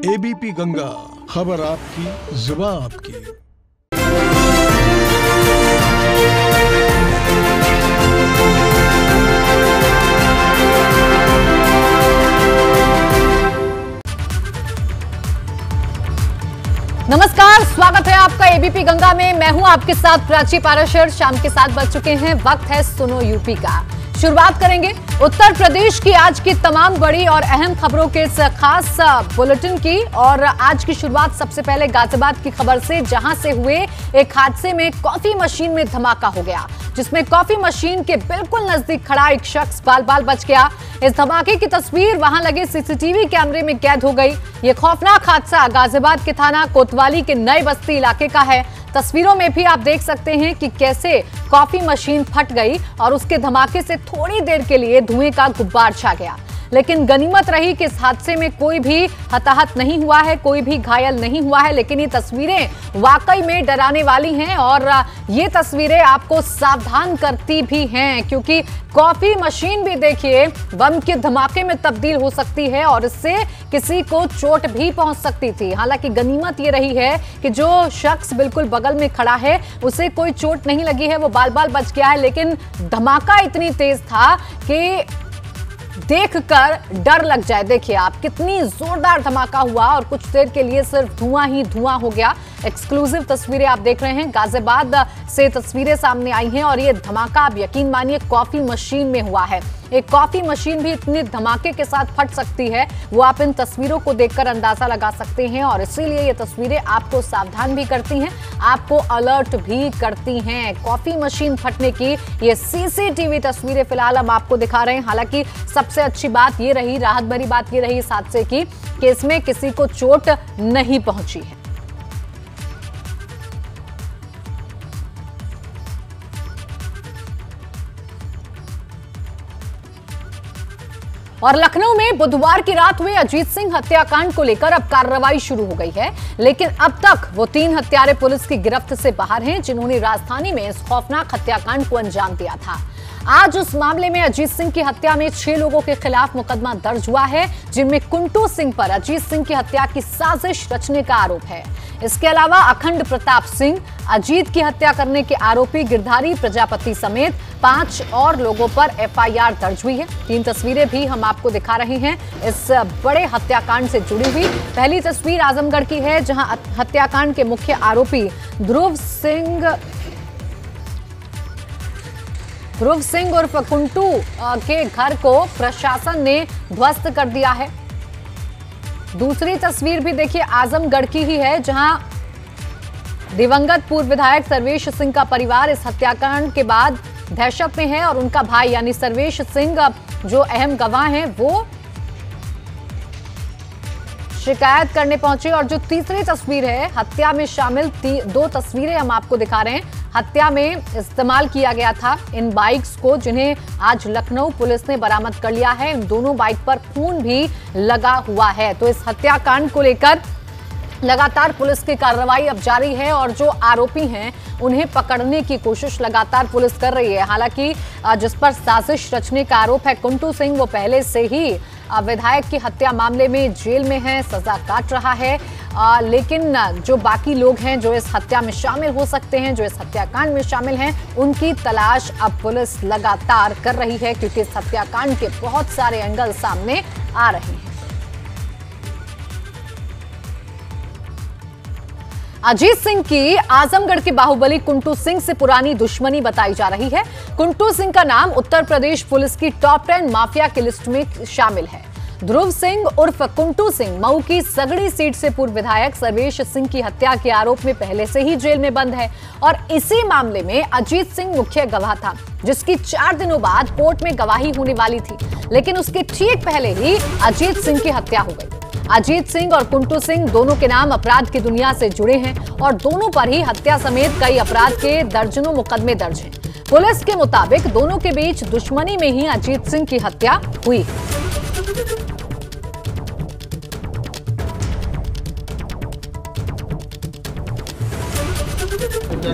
ABP Ganga, खबर आपकी, जुबान आपकी। नमस्कार, स्वागत है आपका एबीपी गंगा में। मैं हूं आपके साथ प्राची पाराशर। शाम के 7 बज चुके हैं। वक्त है सुनो यूपी का। शुरुआत करेंगे उत्तर प्रदेश की आज की तमाम बड़ी और अहम खबरों के इस खास बुलेटिन की। और आज की शुरुआत सबसे पहले गाजियाबाद की खबर से, जहां से हुए एक हादसे में कॉफी मशीन में धमाका हो गया, जिसमें कॉफी मशीन के बिल्कुल नजदीक खड़ा एक शख्स बाल बाल बच गया। इस धमाके की तस्वीर वहां लगे सीसीटीवी कैमरे में कैद हो गई। ये खौफनाक हादसा गाजियाबाद के थाना कोतवाली के नए बस्ती इलाके का है। तस्वीरों में भी आप देख सकते हैं कि कैसे कॉफी मशीन फट गई और उसके धमाके से थोड़ी देर के लिए धुएं का गुब्बार छा गया। लेकिन गनीमत रही कि इस हादसे में कोई भी हताहत नहीं हुआ है, कोई भी घायल नहीं हुआ है। लेकिन ये तस्वीरें वाकई में डराने वाली हैं और ये तस्वीरें आपको सावधान करती भी हैं, क्योंकि कॉफी मशीन भी देखिए बम के धमाके में तब्दील हो सकती है और इससे किसी को चोट भी पहुंच सकती थी। हालांकि गनीमत ये रही है कि जो शख्स बिल्कुल बगल में खड़ा है उसे कोई चोट नहीं लगी है, वो बाल बाल बच गया है। लेकिन धमाका इतनी तेज था कि देखकर डर लग जाए। देखिए आप, कितनी जोरदार धमाका हुआ और कुछ देर के लिए सिर्फ धुआं ही धुआं हो गया। एक्सक्लूसिव तस्वीरें आप देख रहे हैं, गाजियाबाद से तस्वीरें सामने आई हैं और ये धमाका आप यकीन मानिए कॉफी मशीन में हुआ है। एक कॉफी मशीन भी इतने धमाके के साथ फट सकती है, वो आप इन तस्वीरों को देखकर अंदाजा लगा सकते हैं। और इसीलिए ये तस्वीरें आपको सावधान भी करती हैं, आपको अलर्ट भी करती हैं। कॉफी मशीन फटने की ये सीसीटीवी तस्वीरें फिलहाल हम आपको दिखा रहे हैं। हालांकि सबसे अच्छी बात ये रही, राहत भरी बात ये रही इस हादसे की कि इसमें किसी को चोट नहीं पहुंची है। और लखनऊ में बुधवार की रात हुए अजीत सिंह हत्याकांड को लेकर अब कार्रवाई शुरू हो गई है। लेकिन अब तक वो 3 हत्यारे पुलिस की गिरफ्त से बाहर हैं, जिन्होंने राजधानी में इस खौफनाक हत्याकांड को अंजाम दिया था। आज उस मामले में अजीत सिंह की हत्या में 6 लोगों के खिलाफ मुकदमा दर्ज हुआ है, जिनमें कुंटू सिंह पर अजीत सिंह की हत्या की साजिश रचने का आरोप है। इसके अलावा अखंड प्रताप सिंह, अजीत की हत्या करने के आरोपी गिरधारी प्रजापति समेत 5 और लोगों पर एफआईआर दर्ज हुई है। 3 तस्वीरें भी हम आपको दिखा रहे हैं इस बड़े हत्याकांड से जुड़ी हुई। पहली तस्वीर आजमगढ़ की है, जहां हत्याकांड के मुख्य आरोपी ध्रुव सिंह उर्फ कुंटू के घर को प्रशासन ने ध्वस्त कर दिया है। दूसरी तस्वीर भी देखिए आजमगढ़ की ही है, जहां दिवंगत पूर्व विधायक सर्वेश सिंह का परिवार इस हत्याकांड के बाद दहशत में है और उनका भाई यानी सर्वेश सिंह जो अहम गवाह हैं वो शिकायत करने पहुंचे। और जो तीसरी तस्वीर है, हत्या में शामिल 2 तस्वीरें हम आपको दिखा रहे हैं। हत्या में इस्तेमाल किया गया था इन बाइक्स को, जिन्हें आज लखनऊ पुलिस ने बरामद कर लिया है। इन दोनों बाइक पर खून भी लगा हुआ है। तो इस हत्याकांड को लेकर लगातार पुलिस की कार्रवाई अब जारी है और जो आरोपी हैं उन्हें पकड़ने की कोशिश लगातार पुलिस कर रही है। हालांकि जिस पर साजिश रचने का आरोप है कुंटू सिंह, वो पहले से ही विधायक की हत्या मामले में जेल में है, सजा काट रहा है। लेकिन जो बाकी लोग हैं जो इस हत्या में शामिल हो सकते हैं, जो इस हत्याकांड में शामिल हैं, उनकी तलाश अब पुलिस लगातार कर रही है, क्योंकि इस हत्याकांड के बहुत सारे एंगल सामने आ रहे हैं। अजीत सिंह की आजमगढ़ के बाहुबली कुंटू सिंह से पुरानी दुश्मनी बताई जा रही है। कुंटू सिंह का नाम उत्तर प्रदेश पुलिस की टॉप 10 माफिया की लिस्ट में शामिल है। ध्रुव सिंह उर्फ कुंटू सिंह मऊ की सगड़ी सीट से पूर्व विधायक सर्वेश सिंह की हत्या के आरोप में पहले से ही जेल में बंद है और इसी मामले में अजीत सिंह मुख्य गवाह था, जिसकी 4 दिनों बाद कोर्ट में गवाही होने वाली थी। लेकिन उसके ठीक पहले ही अजीत सिंह की हत्या हो गई। अजीत सिंह और कुंटू सिंह दोनों के नाम अपराध की दुनिया से जुड़े हैं और दोनों पर ही हत्या समेत कई अपराध के दर्जनों मुकदमे दर्ज हैं। पुलिस के मुताबिक दोनों के बीच दुश्मनी में ही अजीत सिंह की हत्या हुई।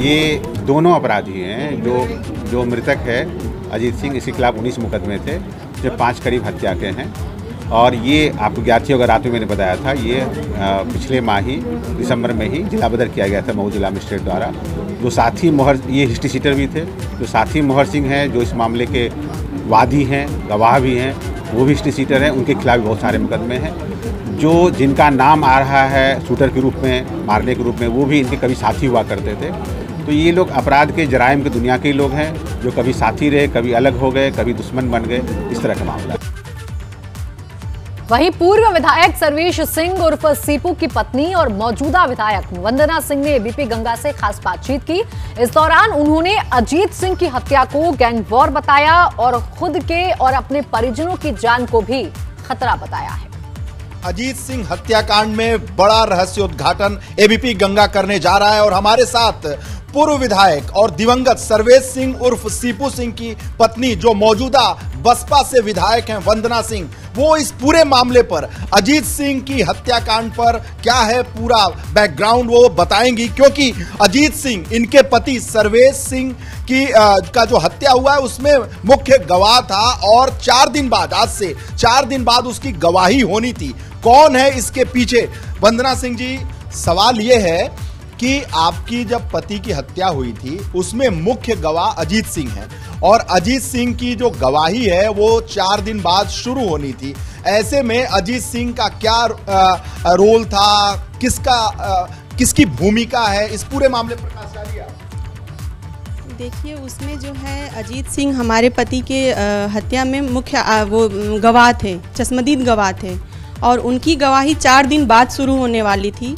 ये दोनों अपराधी हैं। जो मृतक है अजीत सिंह, इसके खिलाफ 19 मुकदमे थे, जो 5 करीब हत्या के हैं। और ये आपको ज्ञात ही होगा, रात में मैंने बताया था, ये पिछले माह ही दिसंबर में ही जिला बदर किया गया था मऊ जिला मजिस्ट्रेट द्वारा। जो साथी मोहर, ये हिस्ट्री सीटर भी थे, जो साथी मोहर सिंह हैं, जो इस मामले के वादी हैं, गवाह भी हैं, वो भी हिस्ट्री सीटर हैं, उनके खिलाफ बहुत सारे मुकदमे हैं। जो जिनका नाम आ रहा है शूटर के रूप में, मारने के रूप में, वो भी इनके कभी साथी हुआ करते थे। तो ये लोग अपराध के जराइम की दुनिया के लोग हैं, जो कभी साथी रहे, कभी अलग हो गए, कभी दुश्मन बन गए, इस तरह का मामला है। वहीं पूर्व विधायक सर्वेश सिंह उर्फ सीपू की पत्नी और मौजूदा विधायक वंदना सिंह ने एबीपी गंगा से खास बातचीत की। इस दौरान उन्होंने अजीत सिंह की हत्या को गैंग वॉर बताया और खुद के और अपने परिजनों की जान को भी खतरा बताया है। अजीत सिंह हत्याकांड में बड़ा रहस्योद्घाटन एबीपी गंगा करने जा रहा है और हमारे साथ पूर्व विधायक और दिवंगत सर्वेश सिंह उर्फ सीपू सिंह की पत्नी, जो मौजूदा बसपा से विधायक हैं, वंदना सिंह, वो इस पूरे मामले पर, अजीत सिंह की हत्याकांड पर क्या है पूरा बैकग्राउंड वो बताएंगी। क्योंकि अजीत सिंह, इनके पति सर्वेश सिंह की का जो हत्या हुआ है उसमें मुख्य गवाह था और 4 दिन बाद, आज से 4 दिन बाद उसकी गवाही होनी थी। कौन है इसके पीछे? वंदना सिंह जी, सवाल ये है कि आपकी जब पति की हत्या हुई थी उसमें मुख्य गवाह अजीत सिंह है और अजीत सिंह की जो गवाही है वो 4 दिन बाद शुरू होनी थी। ऐसे में अजीत सिंह का क्या रोल था, किसकी भूमिका है, इस पूरे मामले पर प्रकाश डालिए। देखिए, उसमें जो है अजीत सिंह हमारे पति के हत्या में मुख्य वो गवाह थे, चश्मदीद गवाह थे और उनकी गवाही 4 दिन बाद शुरू होने वाली थी।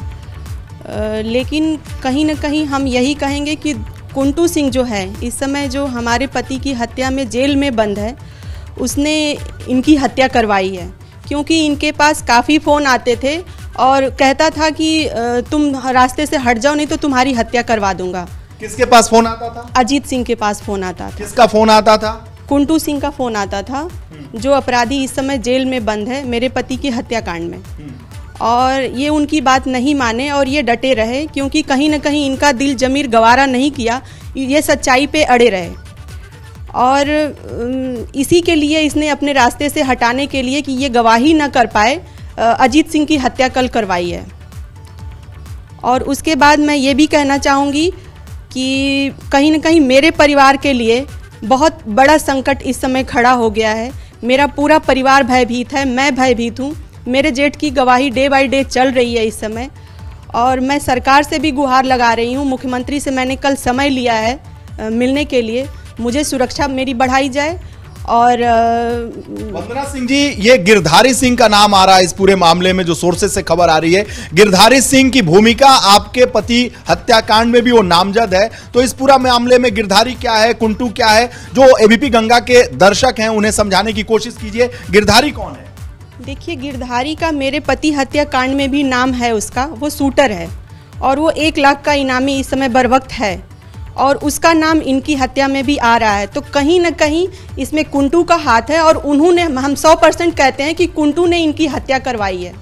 लेकिन कहीं ना कहीं हम यही कहेंगे कि कुंटू सिंह जो है इस समय जो हमारे पति की हत्या में जेल में बंद है, उसने इनकी हत्या करवाई है। क्योंकि इनके पास काफ़ी फ़ोन आते थे और कहता था कि तुम रास्ते से हट जाओ नहीं तो तुम्हारी हत्या करवा दूंगा। किसके पास फोन आता था? अजीत सिंह के पास फ़ोन आता था। किसका फ़ोन आता था? कुंटू सिंह का फ़ोन आता था, जो अपराधी इस समय जेल में बंद है मेरे पति के हत्याकांड में। और ये उनकी बात नहीं माने और ये डटे रहे, क्योंकि कहीं ना कहीं इनका दिल जमीर गवारा नहीं किया, ये सच्चाई पे अड़े रहे। और इसी के लिए इसने अपने रास्ते से हटाने के लिए कि ये गवाही ना कर पाए, अजीत सिंह की हत्या कल करवाई है। और उसके बाद मैं ये भी कहना चाहूँगी कि कहीं ना कहीं मेरे परिवार के लिए बहुत बड़ा संकट इस समय खड़ा हो गया है। मेरा पूरा परिवार भयभीत है, मैं भयभीत हूँ। मेरे जेठ की गवाही डे बाय डे चल रही है इस समय और मैं सरकार से भी गुहार लगा रही हूँ। मुख्यमंत्री से मैंने कल समय लिया है मिलने के लिए, मुझे सुरक्षा मेरी बढ़ाई जाए। और वंदना सिंह जी, ये गिरधारी सिंह का नाम आ रहा है इस पूरे मामले में, जो सोर्सेज से खबर आ रही है। गिरधारी सिंह की भूमिका आपके पति हत्याकांड में भी वो नामजद है, तो इस पूरा मामले में गिरधारी क्या है, कुंटू क्या है, जो एबीपी गंगा के दर्शक हैं उन्हें समझाने की कोशिश कीजिए। गिरधारी कौन है? देखिए, गिरधारी का मेरे पति हत्याकांड में भी नाम है उसका, वो शूटर है और वो 1 लाख का इनामी इस समय बरवक्त है और उसका नाम इनकी हत्या में भी आ रहा है। तो कहीं ना कहीं इसमें कुंटू का हाथ है और उन्होंने, हम 100% कहते हैं कि कुंटू ने इनकी हत्या करवाई है।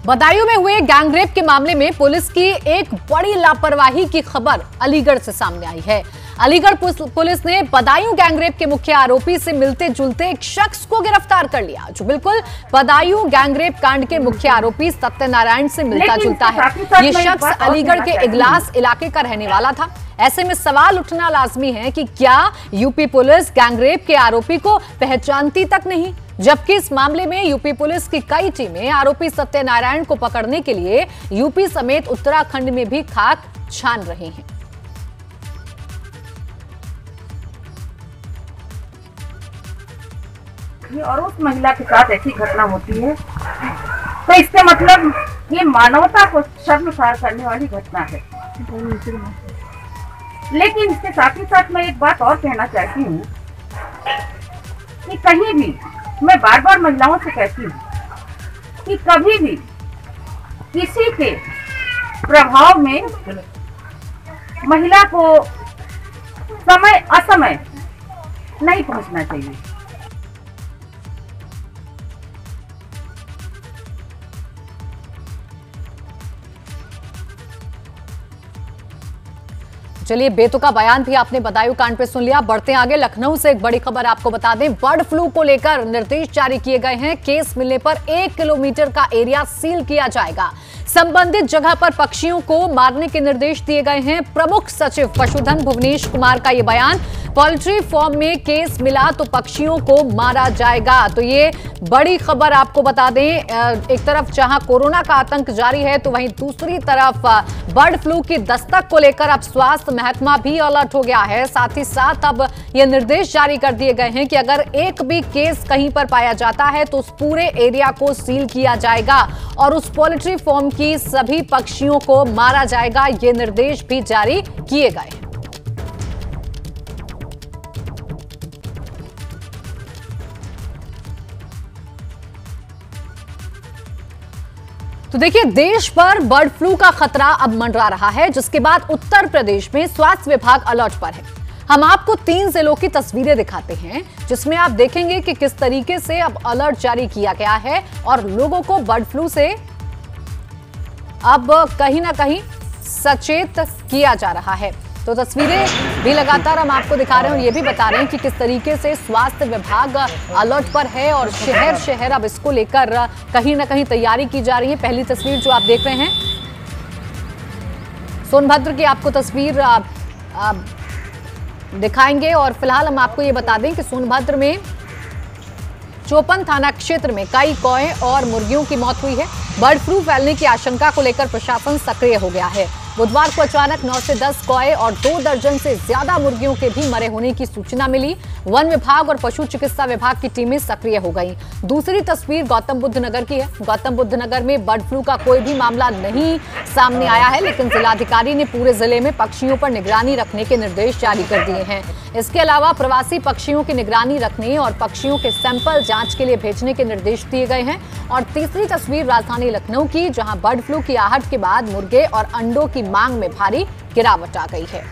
बदायूं में हुए गैंगरेप के मामले में पुलिस की एक बड़ी लापरवाही की खबर अलीगढ़ से सामने आई है। अलीगढ़ पुलिस ने बदायूं गैंगरेप के मुख्य आरोपी से मिलते जुलते एक शख्स को गिरफ्तार कर लिया, जो बिल्कुल बदायूं गैंगरेप कांड के मुख्य आरोपी सत्यनारायण से मिलता जुलता है। ये शख्स अलीगढ़ के इगलास इलाके का रहने वाला था। ऐसे में सवाल उठना लाजमी है कि क्या यूपी पुलिस गैंगरेप के आरोपी को पहचानती तक नहीं, जबकि इस मामले में यूपी पुलिस की कई टीमें आरोपी सत्यनारायण को पकड़ने के लिए यूपी समेत उत्तराखंड में भी खाक छान रही हैं। और उस महिला के साथ ऐसी घटना होती है तो इसके मतलब ये मानवता को शर्मसार करने वाली घटना है। लेकिन इसके साथ ही साथ मैं एक बात और कहना चाहती हूँ कि कहीं भी, मैं बार बार महिलाओं से कहती हूँ कि कभी भी किसी के प्रभाव में महिला को समय असमय नहीं पहुंचना चाहिए। चलिए, बेतुका बयान भी आपने बदायूं कांड पे सुन लिया। बढ़ते आगे, लखनऊ से एक बड़ी खबर आपको बता दें। बर्ड फ्लू को लेकर निर्देश जारी किए गए हैं। केस मिलने पर 1 किलोमीटर का एरिया सील किया जाएगा। संबंधित जगह पर पक्षियों को मारने के निर्देश दिए गए हैं। प्रमुख सचिव पशुधन भुवनेश कुमार का यह बयान। पोल्ट्री फार्म में केस मिला तो पक्षियों को मारा जाएगा। तो ये बड़ी खबर आपको बता दें। एक तरफ जहां कोरोना का आतंक जारी है, तो वहीं दूसरी तरफ बर्ड फ्लू की दस्तक को लेकर अब स्वास्थ्य महकमा भी अलर्ट हो गया है। साथ ही साथ अब ये निर्देश जारी कर दिए गए हैं कि अगर एक भी केस कहीं पर पाया जाता है तो उस पूरे एरिया को सील किया जाएगा और उस पोल्ट्री फार्म की सभी पक्षियों को मारा जाएगा। ये निर्देश भी जारी किए गए। तो देखिए, देश पर बर्ड फ्लू का खतरा अब मंडरा रहा है, जिसके बाद उत्तर प्रदेश में स्वास्थ्य विभाग अलर्ट पर है। हम आपको 3 जिलों की तस्वीरें दिखाते हैं, जिसमें आप देखेंगे कि किस तरीके से अब अलर्ट जारी किया गया है और लोगों को बर्ड फ्लू से अब कहीं ना कहीं सचेत किया जा रहा है। तो तस्वीरें भी लगातार हम आपको दिखा रहे हैं और ये भी बता रहे हैं कि किस तरीके से स्वास्थ्य विभाग अलर्ट पर है और शहर शहर अब इसको लेकर कहीं ना कहीं तैयारी की जा रही है। पहली तस्वीर जो आप देख रहे हैं, सोनभद्र की आपको तस्वीर दिखाएंगे और फिलहाल हम आपको ये बता दें कि सोनभद्र में चौपन थाना क्षेत्र में कई कौए और मुर्गियों की मौत हुई है। बर्ड फ्लू फैलने की आशंका को लेकर प्रशासन सक्रिय हो गया है। बुधवार को अचानक 9 से 10 कौए और 2 दर्जन से ज्यादा मुर्गियों के भी मरे होने की सूचना मिली। वन विभाग और पशु चिकित्सा विभाग की टीमें सक्रिय हो गईं। दूसरी तस्वीर गौतम बुद्ध नगर की है। गौतम बुद्ध नगर में बर्ड फ्लू का कोई भी मामला नहीं सामने आया है, लेकिन जिलाधिकारी ने पूरे जिले में पक्षियों पर निगरानी रखने के निर्देश जारी कर दिए हैं। इसके अलावा प्रवासी पक्षियों की निगरानी रखने और पक्षियों के सैंपल जांच के लिए भेजने के निर्देश दिए गए हैं। और तीसरी तस्वीर राजधानी लखनऊ की, जहां बर्ड फ्लू की आहट के बाद मुर्गे और अंडों की मांग में भारी गिरावट आ गई है।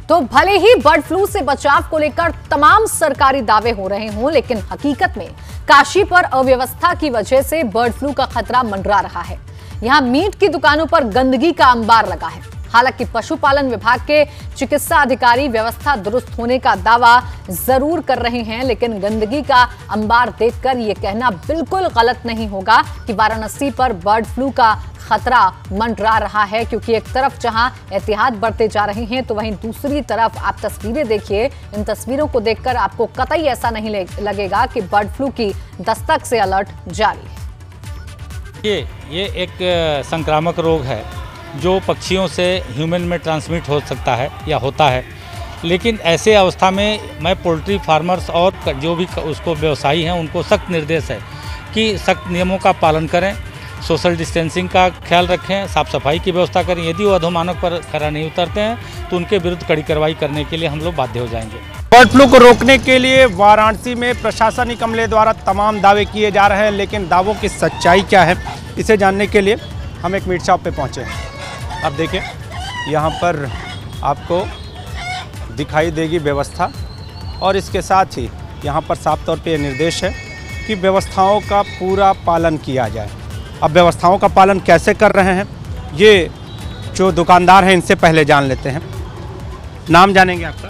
तो भले ही बर्ड फ्लू से बचाव को लेकर तमाम सरकारी दावे हो रहे हों, लेकिन हकीकत में काशी पर अव्यवस्था की वजह से बर्ड फ्लू का खतरा मंडरा रहा है। यहां मीट की दुकानों पर गंदगी का अंबार लगा है। हालांकि पशुपालन विभाग के चिकित्सा अधिकारी व्यवस्था दुरुस्त होने का दावा जरूर कर रहे हैं, लेकिन गंदगी का अंबार देखकर यह कहना बिल्कुल गलत नहीं होगा कि वाराणसी पर बर्ड फ्लू का खतरा मंडरा रहा है। क्योंकि एक तरफ जहां एहतियात बरते जा रहे हैं, तो वहीं दूसरी तरफ आप तस्वीरें देखिए। इन तस्वीरों को देखकर आपको कतई ऐसा नहीं लगेगा कि बर्ड फ्लू की दस्तक से अलर्ट जारी है। ये एक संक्रामक रोग है जो पक्षियों से ह्यूमन में ट्रांसमिट हो सकता है या होता है। लेकिन ऐसे अवस्था में मैं पोल्ट्री फार्मर्स और जो भी उसको व्यवसायी हैं उनको सख्त निर्देश है कि सख्त नियमों का पालन करें, सोशल डिस्टेंसिंग का ख्याल रखें, साफ सफाई की व्यवस्था करें। यदि वो अधोमानक पर खरा नहीं उतरते हैं तो उनके विरुद्ध कड़ी कार्रवाई करने के लिए हम लोग बाध्य हो जाएंगे। बर्ड फ्लू को रोकने के लिए वाराणसी में प्रशासनिक अमले द्वारा तमाम दावे किए जा रहे हैं, लेकिन दावों की सच्चाई क्या है इसे जानने के लिए हम एक मीट शॉप पे पहुंचे हैं। अब देखिए, यहाँ पर आपको दिखाई देगी व्यवस्था और इसके साथ ही यहाँ पर साफ तौर पे ये निर्देश है कि व्यवस्थाओं का पूरा पालन किया जाए। अब व्यवस्थाओं का पालन कैसे कर रहे हैं ये जो दुकानदार हैं इनसे पहले जान लेते हैं। नाम जानेंगे आपका?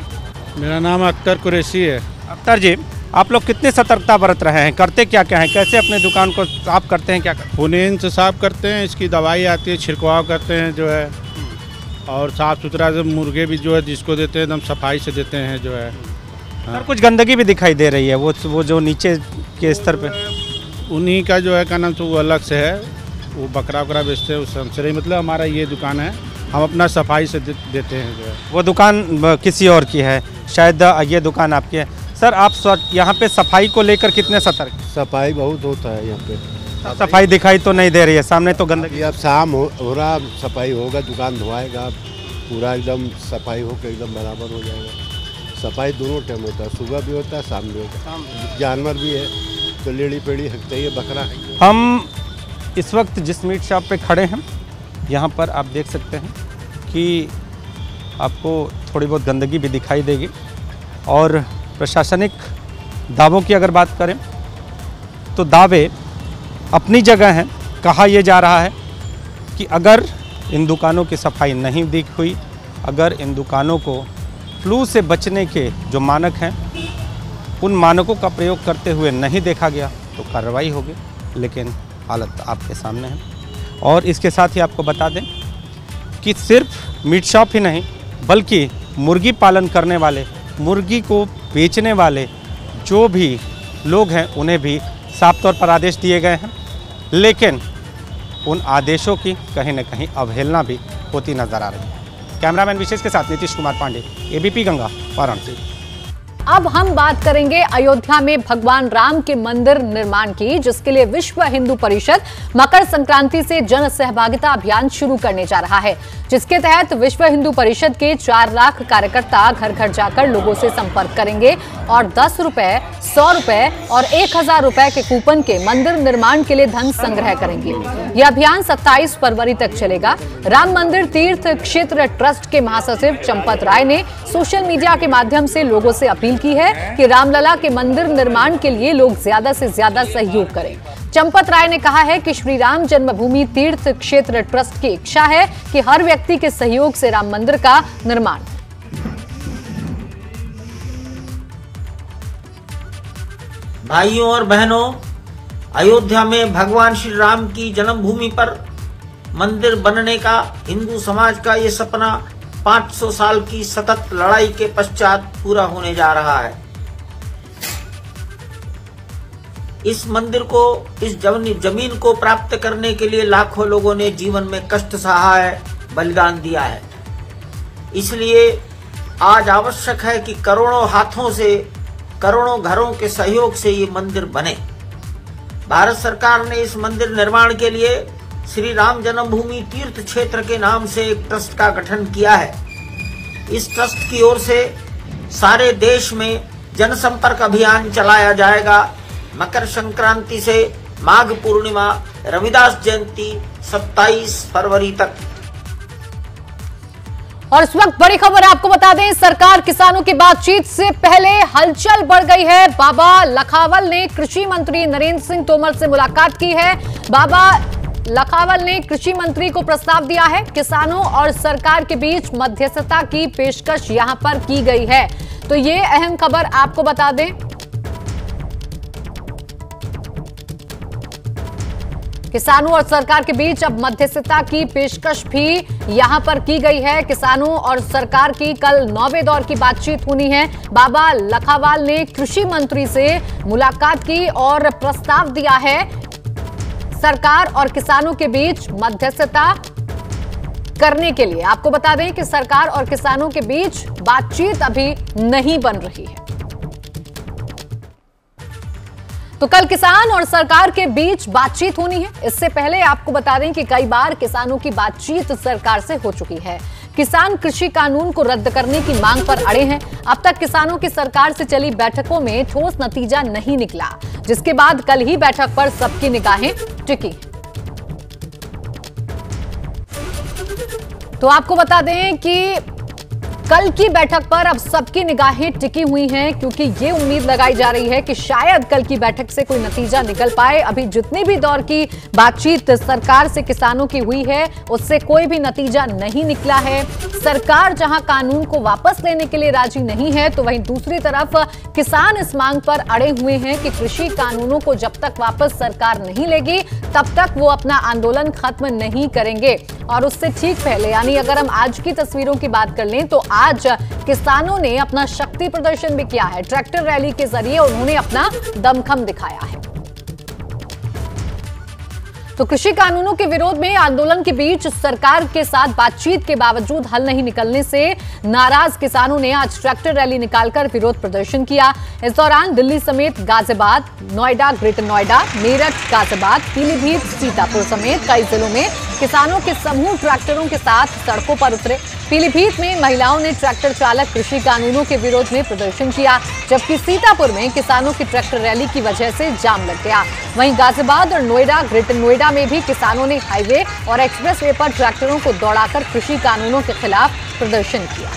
मेरा नाम अख्तर कुरैशी है। अख्तर जी, आप लोग कितनी सतर्कता बरत रहे हैं? करते क्या क्या हैं? कैसे अपने दुकान को साफ करते हैं? क्या करते हैं? पुनेन से साफ करते हैं, इसकी दवाई आती है, छिड़काव करते हैं जो है, और साफ़ सुथरा से मुर्गे भी जो है जिसको देते हैं एकदम सफाई से देते हैं जो है। सर, कुछ गंदगी भी दिखाई दे रही है, वो जो नीचे के स्तर पे उन्हीं का जो है क्या नाम से वो अलग से है, वो बकरा वकरा बेचते हैं उस हमसे नहीं, मतलब हमारा ये दुकान है, हम अपना सफाई से देते हैं जो है। वो दुकान किसी और की है, शायद ये दुकान आपकी है। सर, आप यहाँ पे सफाई को लेकर कितने सतर्क? सफाई बहुत होता है यहाँ पे। सफाई दिखाई तो नहीं दे रही है, सामने तो गंदगी। अब शाम हो रहा, सफाई होगा, दुकान धोआएगा, पूरा एकदम सफाई होकर एकदम बराबर हो जाएगा। सफाई दोनों टाइम होता है, सुबह भी होता है, शाम भी होता है। जानवर भी है तो लेड़ी पेड़ी हकते ही बकरा है। हम इस वक्त जिस मीट शॉप पे खड़े हैं, यहाँ पर आप देख सकते हैं कि आपको थोड़ी बहुत गंदगी भी दिखाई देगी। और प्रशासनिक दावों की अगर बात करें तो दावे अपनी जगह हैं। कहा यह जा रहा है कि अगर इन दुकानों की सफाई नहीं दिख हुई, अगर इन दुकानों को फ्लू से बचने के जो मानक हैं उन मानकों का प्रयोग करते हुए नहीं देखा गया तो कार्रवाई होगी। लेकिन हालत आपके सामने है। और इसके साथ ही आपको बता दें कि सिर्फ मीट शॉप ही नहीं बल्कि मुर्गी पालन करने वाले, मुर्गी को बेचने वाले जो भी लोग हैं उन्हें भी साफ तौर पर आदेश दिए गए हैं, लेकिन उन आदेशों की कहीं न कहीं अवहेलना भी होती नजर आ रही है। कैमरामैन विशेष के साथ नीतीश कुमार पांडे, एबीपी गंगा, वाराणसी। अब हम बात करेंगे अयोध्या में भगवान राम के मंदिर निर्माण की, जिसके लिए विश्व हिंदू परिषद मकर संक्रांति से जन सहभागिता अभियान शुरू करने जा रहा है, जिसके तहत विश्व हिंदू परिषद के 4 लाख कार्यकर्ता घर घर जाकर लोगों से संपर्क करेंगे और 10 रुपए, 100 रुपए और 1000 रुपए के कूपन के मंदिर निर्माण के लिए धन संग्रह करेंगे। यह अभियान 27 फरवरी तक चलेगा। राम मंदिर तीर्थ क्षेत्र ट्रस्ट के महासचिव चंपत राय ने सोशल मीडिया के माध्यम से लोगों से अपील की है कि रामलला के मंदिर निर्माण के लिए लोग ज्यादा से ज्यादा सहयोग करें। चंपत राय ने कहा है कि श्री राम जन्मभूमि तीर्थ क्षेत्र ट्रस्ट की इच्छा है कि हर व्यक्ति के सहयोग से राम मंदिर का निर्माण। भाइयों और बहनों, अयोध्या में भगवान श्री राम की जन्मभूमि पर मंदिर बनने का हिंदू समाज का ये सपना 500 साल की सतत लड़ाई के पश्चात पूरा होने जा रहा है। इस मंदिर को, इस जमीन को प्राप्त करने के लिए लाखों लोगों ने जीवन में कष्ट सहा है, बलिदान दिया है। इसलिए आज आवश्यक है कि करोड़ों हाथों से, करोड़ों घरों के सहयोग से ये मंदिर बने। भारत सरकार ने इस मंदिर निर्माण के लिए श्री राम जन्मभूमि तीर्थ क्षेत्र के नाम से एक ट्रस्ट का गठन किया है। इस ट्रस्ट की ओर से सारे देश में जनसंपर्क अभियान चलाया जाएगा। मकर संक्रांति से माघ पूर्णिमा, रविदास जयंती 27 फरवरी तक। और इस वक्त बड़ी खबर आपको बता दें, सरकार किसानों की बातचीत से पहले हलचल बढ़ गई है। बाबा लखावल ने कृषि मंत्री नरेंद्र सिंह तोमर से मुलाकात की है। बाबा लखावल ने कृषि मंत्री को प्रस्ताव दिया है। किसानों और सरकार के बीच मध्यस्थता की पेशकश यहां पर की गई है। तो ये अहम खबर आपको बता दें, किसानों और सरकार के बीच अब मध्यस्थता की पेशकश भी यहां पर की गई है। किसानों और सरकार की कल 9वें दौर की बातचीत होनी है। बाबा लखावाल ने कृषि मंत्री से मुलाकात की और प्रस्ताव दिया है सरकार और किसानों के बीच मध्यस्थता करने के लिए। आपको बता दें कि सरकार और किसानों के बीच बातचीत अभी नहीं बन रही है। तो कल किसान और सरकार के बीच बातचीत होनी है। इससे पहले आपको बता दें कि कई बार किसानों की बातचीत सरकार से हो चुकी है। किसान कृषि कानून को रद्द करने की मांग पर अड़े हैं। अब तक किसानों की सरकार से चली बैठकों में ठोस नतीजा नहीं निकला, जिसके बाद कल ही बैठक पर सबकी निगाहें टिकी। तो आपको बता दें कि कल की बैठक पर अब सबकी निगाहें टिकी हुई हैं, क्योंकि ये उम्मीद लगाई जा रही है कि शायद कल की बैठक से कोई नतीजा निकल पाए। अभी जितनी भी दौर की बातचीत सरकार से किसानों की हुई है, उससे कोई भी नतीजा नहीं निकला है। सरकार जहां कानून को वापस लेने के लिए राजी नहीं है, तो वहीं दूसरी तरफ किसान इस मांग पर अड़े हुए हैं कि कृषि कानूनों को जब तक वापस सरकार नहीं लेगी, तब तक वो अपना आंदोलन खत्म नहीं करेंगे। और उससे ठीक पहले, यानी अगर हम आज की तस्वीरों की बात कर लें, तो आज किसानों ने अपना शक्ति प्रदर्शन भी किया है। ट्रैक्टर रैली के जरिए उन्होंने अपना दमखम दिखाया है। तो कृषि कानूनों के विरोध में आंदोलन के बीच सरकार के साथ बातचीत के बावजूद हल नहीं निकलने से नाराज किसानों ने आज ट्रैक्टर रैली निकालकर विरोध प्रदर्शन किया। इस दौरान दिल्ली समेत गाजियाबाद, नोएडा, ग्रेटर नोएडा, मेरठ, गाजियाबाद, पीलीभीत, सीतापुर समेत कई जिलों में किसानों के समूह ट्रैक्टरों के साथ सड़कों पर उतरे। पीलीभीत में महिलाओं ने ट्रैक्टर चालक कृषि कानूनों के विरोध में प्रदर्शन किया, जबकि सीतापुर में किसानों की ट्रैक्टर रैली की वजह से जाम लग गया। वहीं गाजियाबाद और नोएडा, ग्रेटर नोएडा में भी किसानों ने हाईवे और एक्सप्रेसवे पर ट्रैक्टरों को दौड़ाकर कृषि कानूनों के खिलाफ प्रदर्शन किया।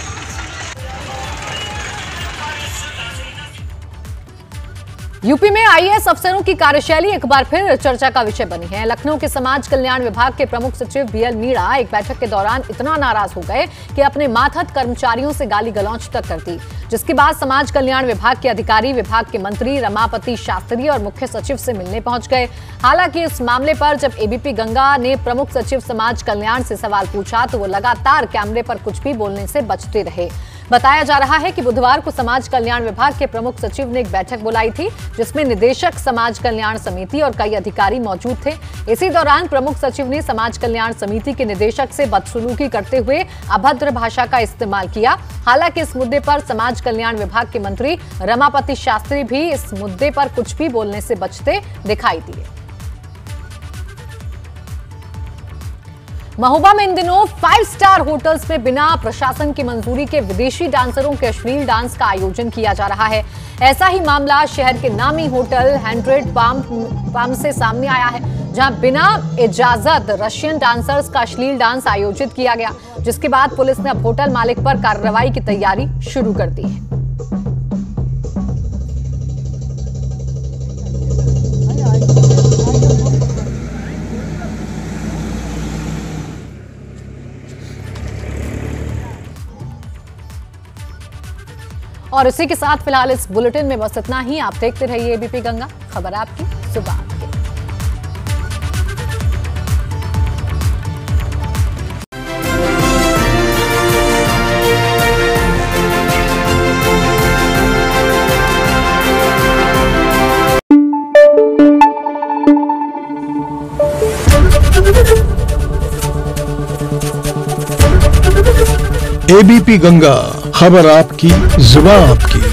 यूपी में आईएएस अफसरों की कार्यशैली एक बार फिर चर्चा का विषय बनी है। लखनऊ के समाज कल्याण विभाग के प्रमुख सचिव बीएल मीणा एक बैठक के दौरान इतना नाराज हो गए कि अपने मातहत कर्मचारियों से गाली गलौज तक कर दी, जिसके बाद समाज कल्याण विभाग के अधिकारी विभाग के मंत्री रमापति शास्त्री और मुख्य सचिव से मिलने पहुंच गए। हालांकि इस मामले पर जब एबीपी गंगा ने प्रमुख सचिव समाज कल्याण से सवाल पूछा तो वो लगातार कैमरे पर कुछ भी बोलने से बचते रहे। बताया जा रहा है कि बुधवार को समाज कल्याण विभाग के प्रमुख सचिव ने एक बैठक बुलाई थी, जिसमें निदेशक समाज कल्याण समिति और कई अधिकारी मौजूद थे। इसी दौरान प्रमुख सचिव ने समाज कल्याण समिति के निदेशक से बदसलूकी करते हुए अभद्र भाषा का इस्तेमाल किया। हालांकि इस मुद्दे पर समाज कल्याण विभाग के मंत्री रमापति शास्त्री भी इस मुद्दे पर कुछ भी बोलने से बचते दिखाई दिए। महोबा में इन दिनों 5 स्टार होटल्स में बिना प्रशासन की मंजूरी के विदेशी डांसरों के अश्लील डांस का आयोजन किया जा रहा है। ऐसा ही मामला शहर के नामी होटल 100 पाम से सामने आया है, जहां बिना इजाजत रशियन डांसर्स का अश्लील डांस आयोजित किया गया, जिसके बाद पुलिस ने अब होटल मालिक पर कार्रवाई की तैयारी शुरू कर दी है। और इसी के साथ फिलहाल इस बुलेटिन में बस इतना ही। आप देखते रहिए एबीपी गंगा, खबर आपकी, सुबह आपकी। एबीपी गंगा, खबर आपकी, जुबान आपकी।